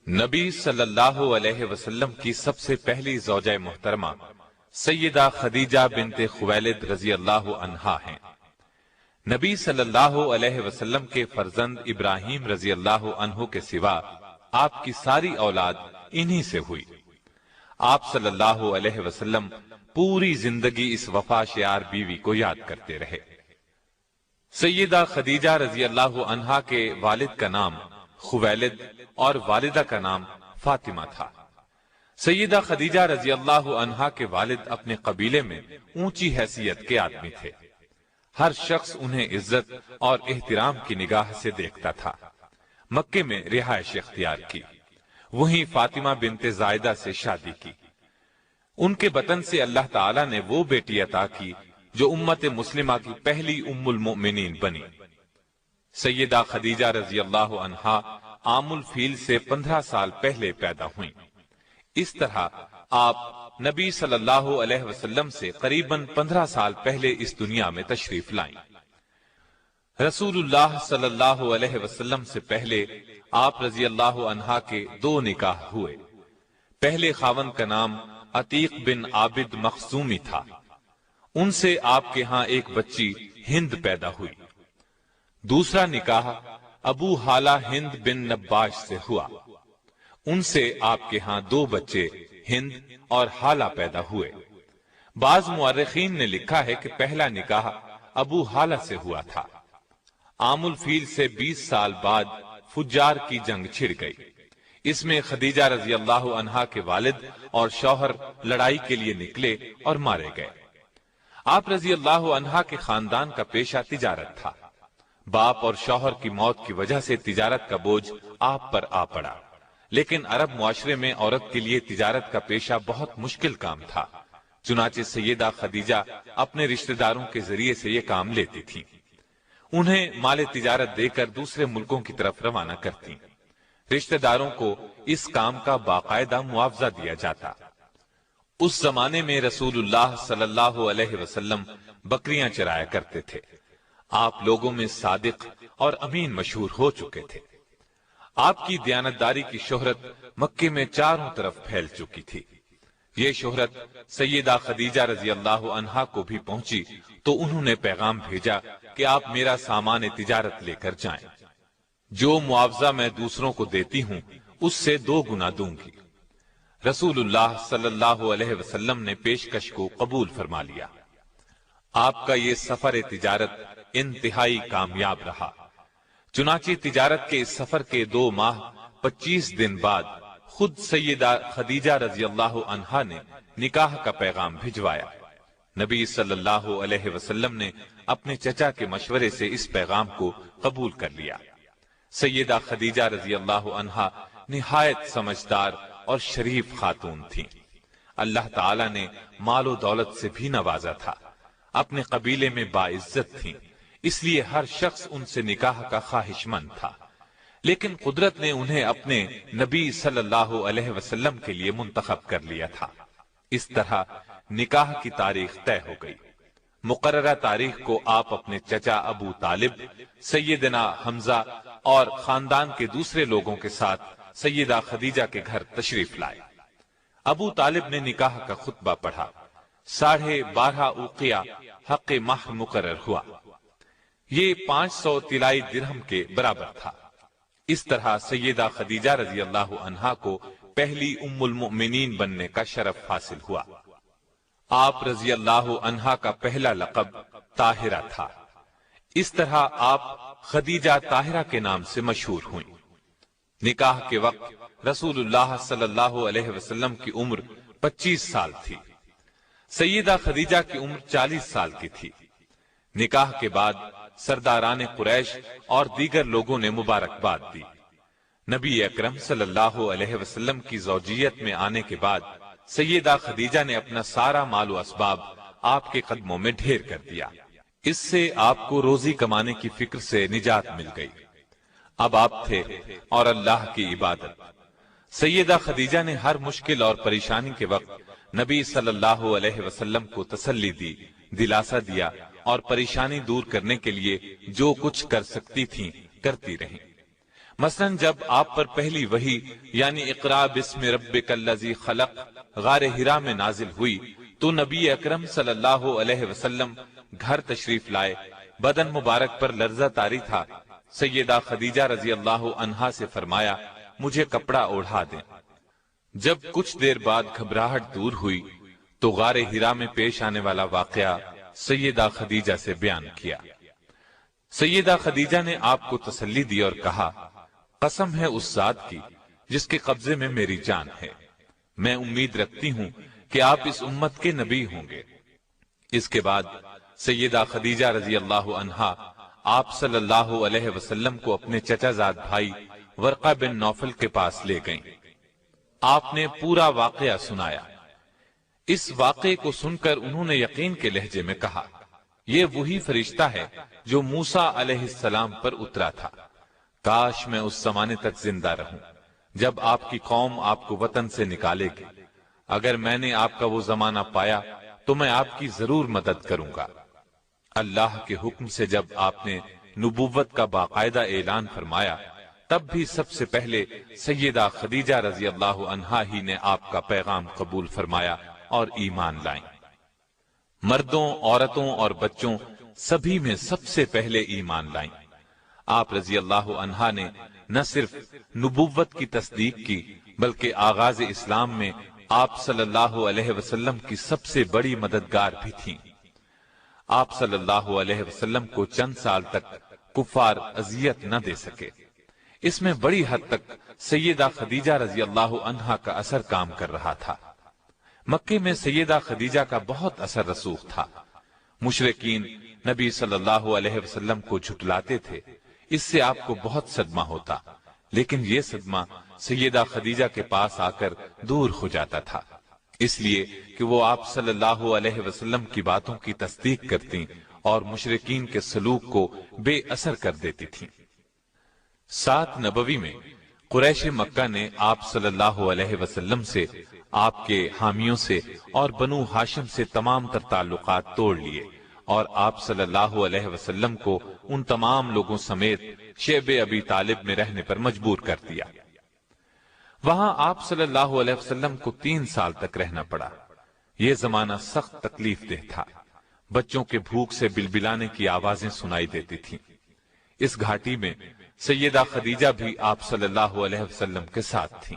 نبی صلی اللہ علیہ وسلم کی سب سے پہلی زوجہ محترمہ سیدہ خدیجہ بنت خویلد رضی اللہ عنہا ہیں۔ نبی صلی اللہ علیہ وسلم کے فرزند ابراہیم رضی اللہ عنہ کے سوا آپ کی ساری اولاد انہی سے ہوئی۔ آپ صلی اللہ علیہ وسلم پوری زندگی اس وفا شیار بیوی کو یاد کرتے رہے۔ سیدہ خدیجہ رضی اللہ عنہا کے والد کا نام خویلد اور والدہ کا نام فاطمہ تھا۔ سیدہ خدیجہ رضی اللہ عنہا کے والد اپنے قبیلے میں اونچی حیثیت کے آدمی تھے۔ ہر شخص انہیں عزت اور احترام کی نگاہ سے دیکھتا تھا۔ مکے میں رہائش اختیار کی، وہیں فاطمہ بنت زائدہ سے شادی کی۔ ان کے بطن سے اللہ تعالیٰ نے وہ بیٹی عطا کی جو امت مسلمہ کی پہلی ام المؤمنین بنی۔ سیدہ خدیجہ رضی اللہ عنہا عام الفیل سے 15 سال پہلے پیدا ہوئیں۔ اس طرح آپ نبی صلی اللہ علیہ وسلم سے قریباً 15 سال پہلے اس دنیا میں تشریف لائیں۔ رسول اللہ صلی اللہ علیہ وسلم سے پہلے آپ رضی اللہ عنہا کے 2 نکاح ہوئے۔ پہلے خاوند کا نام عتیق بن عابد مخزومی تھا۔ ان سے آپ کے ہاں ایک بچی ہند پیدا ہوئی۔ دوسرا نکاح ابو حالہ ہند بن نباش سے ہوا۔ ان سے آپ کے ہاں 2 بچے ہند اور حالہ پیدا ہوئے۔ بعض مورخین نے لکھا ہے کہ پہلا نکاح ابو حالہ سے ہوا تھا۔ عام الفیل سے 20 سال بعد فجار کی جنگ چھڑ گئی۔ اس میں خدیجہ رضی اللہ عنہا کے والد اور شوہر لڑائی کے لیے نکلے اور مارے گئے۔ آپ رضی اللہ عنہا کے خاندان کا پیشہ تجارت تھا۔ باپ اور شوہر کی موت کی وجہ سے تجارت کا بوجھ آپ پر آ پڑا، لیکن عرب معاشرے میں عورت کے لیے تجارت کا پیشہ بہت مشکل کام تھا۔ چنانچہ سیدہ خدیجہ اپنے رشتہ داروں کے ذریعے سے یہ کام لیتی تھی۔ انہیں مال تجارت دے کر دوسرے ملکوں کی طرف روانہ کرتی۔ رشتہ داروں کو اس کام کا باقاعدہ معاوضہ دیا جاتا۔ اس زمانے میں رسول اللہ صلی اللہ علیہ وسلم بکریاں چرایا کرتے تھے۔ آپ لوگوں میں صادق اور امین مشہور ہو چکے تھے۔ آپ کی دیانتداری کی شہرت مکے میں چاروں طرف پھیل چکی تھی۔ یہ شہرت سیدہ خدیجہ رضی اللہ عنہا کو بھی پہنچی تو انہوں نے پیغام بھیجا کہ آپ میرا سامان تجارت لے کر جائیں۔ جو معاوضہ میں دوسروں کو دیتی ہوں اس سے 2 گنا دوں گی۔ رسول اللہ صلی اللہ علیہ وسلم نے پیشکش کو قبول فرما لیا۔ آپ کا یہ سفر تجارت انتہائی کامیاب رہا۔ چنانچہ تجارت کے اس سفر کے 2 ماہ 25 دن بعد خود سیدہ خدیجہ رضی اللہ عنہا نے نکاح کا پیغام بھجوایا۔ نبی صلی اللہ علیہ وسلم نے اپنے چچا کے مشورے سے اس پیغام کو قبول کر لیا۔ سیدہ خدیجہ رضی اللہ عنہا نہایت سمجھدار اور شریف خاتون تھیں۔ اللہ تعالی نے مال و دولت سے بھی نوازا تھا۔ اپنے قبیلے میں باعزت تھیں، اس لیے ہر شخص ان سے نکاح کا خواہش مند تھا، لیکن قدرت نے انہیں اپنے نبی صلی اللہ علیہ وسلم کے لیے منتخب کر لیا تھا۔ اس طرح نکاح کی تاریخ طے ہو گئی۔ مقررہ تاریخ کو آپ اپنے چچا ابو طالب، سیدنا حمزہ اور خاندان کے دوسرے لوگوں کے ساتھ سیدہ خدیجہ کے گھر تشریف لائے۔ ابو طالب نے نکاح کا خطبہ پڑھا۔ 12.5 اوقیہ حق مہر مقرر ہوا۔ یہ 500 طلائی درہم کے برابر تھا۔ اس طرح سیدہ خدیجہ رضی اللہ عنہا کو پہلی ام المؤمنین بننے کا شرف حاصل ہوا۔ آپ رضی اللہ عنہا کا پہلا لقب طاہرہ تھا۔ اس طرح آپ خدیجہ طاہرہ کے نام سے مشہور ہوئیں۔ نکاح کے وقت رسول اللہ صلی اللہ علیہ وسلم کی عمر 25 سال تھی۔ سیدہ خدیجہ کی عمر 40 سال کی تھی۔ نکاح کے بعد سرداران قریش اور دیگر لوگوں نے مبارکباد دی۔ نبی اکرم صلی اللہ علیہ وسلم کی زوجیت میں آنے کے بعد سیدہ خدیجہ نے اپنا سارا مال و اسباب آپ کے قدموں میں ڈھیر کر دیا۔ اس سے آپ کو روزی کمانے کی فکر سے نجات مل گئی۔ اب آپ تھے اور اللہ کی عبادت۔ سیدہ خدیجہ نے ہر مشکل اور پریشانی کے وقت نبی صلی اللہ علیہ وسلم کو تسلی دی، دلاسا دیا اور پریشانی دور کرنے کے لیے جو کچھ کر سکتی تھیں کرتی رہیں۔ مثلاً جب آپ پر پہلی وحی یعنی اقرا بسم ربک الذی خلق غار ہرا میں نازل ہوئی تو نبی اکرم صلی اللہ علیہ وسلم گھر تشریف لائے، بدن مبارک پر لرزہ طاری تھا۔ سیدہ خدیجہ رضی اللہ عنہا سے فرمایا مجھے کپڑا اوڑھا دیں۔ جب کچھ دیر بعد گھبراہٹ دور ہوئی تو غار ہرا میں پیش آنے والا واقعہ سیدہ خدیجہ سے بیان کیا۔ سیدہ خدیجہ نے آپ کو تسلی دی اور کہا قسم ہے اس ذات کی جس کے قبضے میں میری جان ہے، میں امید رکھتی ہوں کہ آپ اس امت کے نبی ہوں گے۔ اس کے بعد سیدہ خدیجہ رضی اللہ عنہا آپ صلی اللہ علیہ وسلم کو اپنے چچا زاد بھائی ورقہ بن نوفل کے پاس لے گئیں۔ آپ نے پورا واقعہ سنایا۔ اس واقعے کو سن کر انہوں نے یقین کے لہجے میں کہا یہ وہی فرشتہ ہے جو موسیٰ علیہ السلام پر اترا تھا، کاش میں اس زمانے تک زندہ رہوں جب آپ کی قوم آپ کو وطن سے نکالے گی، اگر میں نے آپ کا وہ زمانہ پایا تو میں آپ کی ضرور مدد کروں گا۔ اللہ کے حکم سے جب آپ نے نبوت کا باقاعدہ اعلان فرمایا تب بھی سب سے پہلے سیدہ خدیجہ رضی اللہ عنہا ہی نے آپ کا پیغام قبول فرمایا اور ایمان لائیں۔ مردوں، عورتوں اور بچوں سبھی میں سب سے پہلے ایمان لائیں۔ آپ رضی اللہ عنہا نے نہ صرف نبوت کی تصدیق کی بلکہ آغاز اسلام میں آپ صلی اللہ علیہ وسلم کی سب سے بڑی مددگار بھی تھیں۔ آپ صلی اللہ علیہ وسلم کو چند سال تک کفار اذیت نہ دے سکے، اس میں بڑی حد تک سیدہ خدیجہ رضی اللہ عنہا کا اثر کام کر رہا تھا۔ مکے میں سیدہ خدیجہ کا بہت اثر رسوخ تھا۔ مشرکین نبی صلی اللہ علیہ وسلم کو جھٹلاتے تھے، اس سے آپ کو بہت صدمہ ہوتا، لیکن یہ صدمہ سیدہ خدیجہ کے پاس آ کر دور ہو جاتا تھا، اس لیے کہ وہ آپ صلی اللہ علیہ وسلم کی باتوں کی تصدیق کرتی اور مشرکین کے سلوک کو بے اثر کر دیتی تھیں۔ 7 نبوی میں قریش مکہ نے آپ صلی اللہ علیہ وسلم سے، آپ کے حامیوں سے اور بنو ہاشم سے تمام تر تعلقات توڑ لیے اور آپ صلی اللہ علیہ وسلم کو ان تمام لوگوں سمیت شعب ابی طالب میں رہنے پر مجبور کر دیا۔ وہاں آپ صلی اللہ علیہ وسلم کو 3 سال تک رہنا پڑا۔ یہ زمانہ سخت تکلیف دہ تھا، بچوں کے بھوک سے بلبلانے کی آوازیں سنائی دیتی تھیں۔ اس گھاٹی میں سیدہ خدیجہ بھی آپ صلی اللہ علیہ وسلم کے ساتھ تھیں۔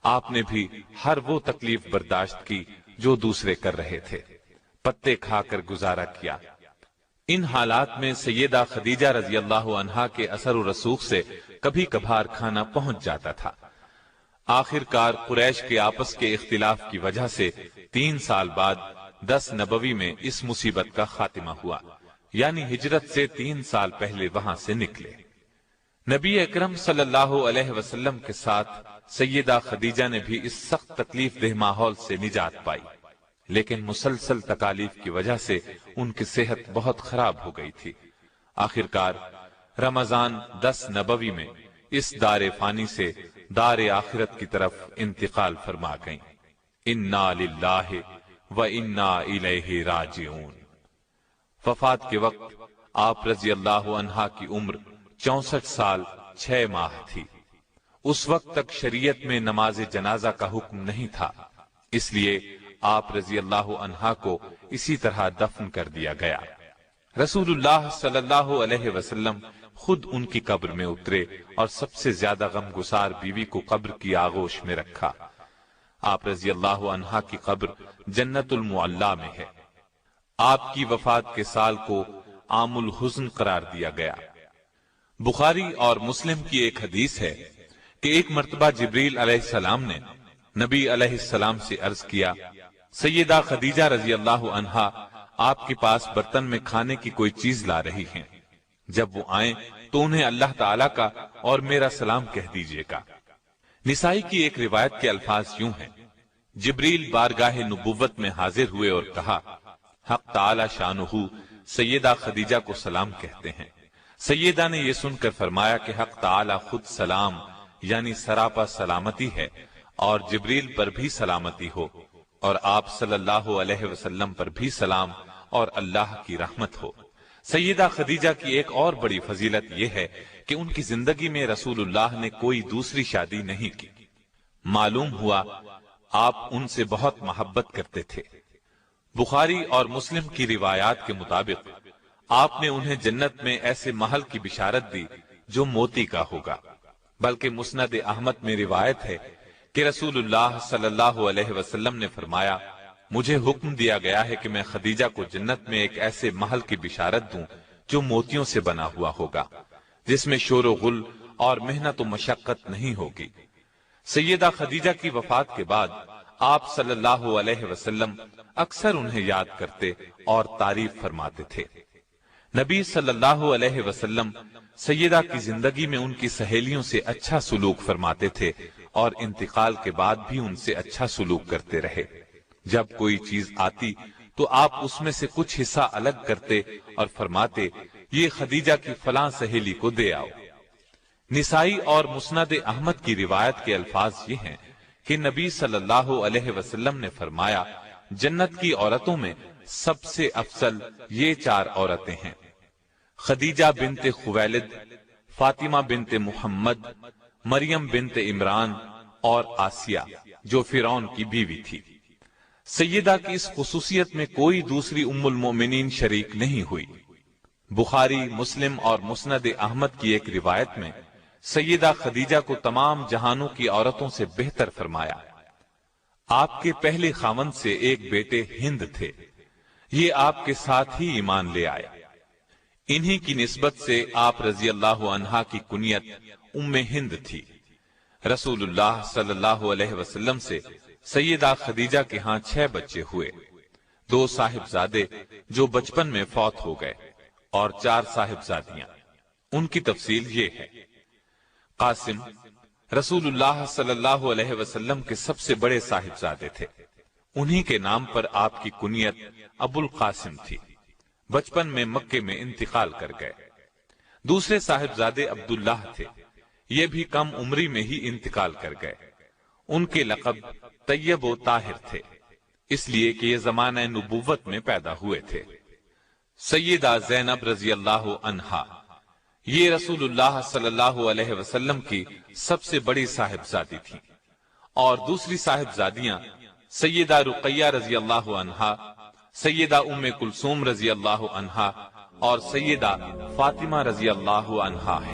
آپ نے بھی ہر وہ تکلیف برداشت کی جو دوسرے کر رہے تھے، پتے کھا کر گزارا کیا۔ ان حالات میں سیدہ خدیجہ رضی اللہ عنہا کے اثر و رسوخ سے کبھی کبھار کھانا پہنچ جاتا تھا۔ آخر کار قریش کے آپس کے اختلاف کی وجہ سے 3 سال بعد 10 نبوی میں اس مصیبت کا خاتمہ ہوا، یعنی ہجرت سے 3 سال پہلے وہاں سے نکلے۔ نبی اکرم صلی اللہ علیہ وسلم کے ساتھ سیدہ خدیجہ نے بھی اس سخت تکلیف دہ ماحول سے نجات پائی، لیکن مسلسل تکالیف کی وجہ سے ان کی صحت بہت خراب ہو گئی تھی۔ آخر کار رمضان 10 نبوی میں اس دار فانی سے دار آخرت کی طرف انتقال فرما گئیں۔ انا للہ و انا الیہ راجعون۔ وفات کے وقت آپ رضی اللہ عنہا کی عمر 64 سال 6 ماہ تھی۔ اس وقت تک شریعت میں نماز جنازہ کا حکم نہیں تھا، اس لیے آپ رضی اللہ عنہا کو اسی طرح دفن کر دیا گیا۔ رسول اللہ صلی اللہ علیہ وسلم خود ان کی قبر میں اترے اور سب سے زیادہ غمگسار بیوی کو قبر کی آغوش میں رکھا۔ آپ رضی اللہ عنہا کی قبر جنت المعلا میں ہے۔ آپ کی وفات کے سال کو عام الحزن قرار دیا گیا۔ بخاری اور مسلم کی ایک حدیث ہے کہ ایک مرتبہ جبریل علیہ السلام نے نبی علیہ السلام سے عرض کیا، سیدہ خدیجہ رضی اللہ عنہا آپ کے پاس برتن میں کھانے کی کوئی چیز لا رہی ہیں، جب وہ آئیں تو انہیں اللہ تعالیٰ کا اور میرا سلام کہہ دیجیے گا۔ نسائی کی ایک روایت کے الفاظ یوں ہیں، جبریل بارگاہ نبوت میں حاضر ہوئے اور کہا، حق تعالی شانہ سیدہ خدیجہ کو سلام کہتے ہیں۔ سیدہ نے یہ سن کر فرمایا کہ حق تعالی خود سلام یعنی سراپا سلامتی ہے اور جبریل پر بھی سلامتی ہو، اور آپ صلی اللہ علیہ وسلم پر بھی سلام اور اللہ کی رحمت ہو۔ سیدہ خدیجہ کی ایک اور بڑی فضیلت یہ ہے کہ ان کی زندگی میں رسول اللہ نے کوئی دوسری شادی نہیں کی۔ معلوم ہوا آپ ان سے بہت محبت کرتے تھے۔ بخاری اور مسلم کی روایات کے مطابق آپ نے انہیں جنت میں ایسے محل کی بشارت دی جو موتی کا ہوگا، بلکہ مسند احمد میں روایت ہے کہ رسول اللہ صلی اللہ علیہ وسلم نے فرمایا، مجھے حکم دیا گیا ہے کہ میں خدیجہ کو جنت میں ایک ایسے محل کی بشارت دوں جو موتیوں سے بنا ہوا ہوگا، جس میں شور و غل اور محنت و مشقت نہیں ہوگی۔ سیدہ خدیجہ کی وفات کے بعد آپ صلی اللہ علیہ وسلم اکثر انہیں یاد کرتے اور تعریف فرماتے تھے۔ نبی صلی اللہ علیہ وسلم سیدہ کی زندگی میں ان کی سہیلیوں سے اچھا سلوک فرماتے تھے اور انتقال کے بعد بھی ان سے اچھا سلوک کرتے رہے۔ جب کوئی چیز آتی تو آپ اس میں سے کچھ حصہ الگ کرتے اور فرماتے، یہ خدیجہ کی فلاں سہیلی کو دے آؤ۔ نسائی اور مسند احمد کی روایت کے الفاظ یہ ہیں کہ نبی صلی اللہ علیہ وسلم نے فرمایا، جنت کی عورتوں میں سب سے افضل یہ 4 عورتیں ہیں: خدیجہ بنت خویلد، فاطمہ بنت محمد، مریم بنت عمران اور آسیہ جو فرعون کی بیوی تھی۔ سیدہ کی اس خصوصیت میں کوئی دوسری ام المومنین شریک نہیں ہوئی۔ بخاری، مسلم اور مسند احمد کی ایک روایت میں سیدہ خدیجہ کو تمام جہانوں کی عورتوں سے بہتر فرمایا۔ آپ کے پہلے خاوند سے ایک بیٹے ہند تھے، یہ آپ کے ساتھ ہی ایمان لے آئے۔ انہی کی نسبت سے آپ رضی اللہ عنہا کی کنیت ام ہند تھی۔ رسول اللہ صلی اللہ علیہ وسلم سے سیدہ خدیجہ کے ہاں 6 بچے ہوئے، 2 صاحبزادے جو بچپن میں فوت ہو گئے اور 4 صاحبزادیاں۔ ان کی تفصیل یہ ہے: قاسم رسول اللہ صلی اللہ علیہ وسلم کے سب سے بڑے صاحبزادے تھے، انہی کے نام پر آپ کی کنیت ابو القاسم تھی۔ بچپن میں مکے میں انتقال کر گئے۔ دوسرے صاحبزادے عبداللہ تھے، یہ بھی کم عمری میں ہی انتقال کر گئے۔ ان کے لقب طیب و طاہر تھے، اس لیے کہ یہ زمانہ نبوت میں پیدا ہوئے تھے۔ سیدہ زینب رضی اللہ عنہا، یہ رسول اللہ صلی اللہ علیہ وسلم کی سب سے بڑی صاحبزادی تھی، اور دوسری صاحبزادیاں سیدہ رقیہ رضی اللہ عنہا، سیدہ ام کلثوم رضی اللہ عنہا اور سیدہ فاطمہ رضی اللہ عنہا ہیں۔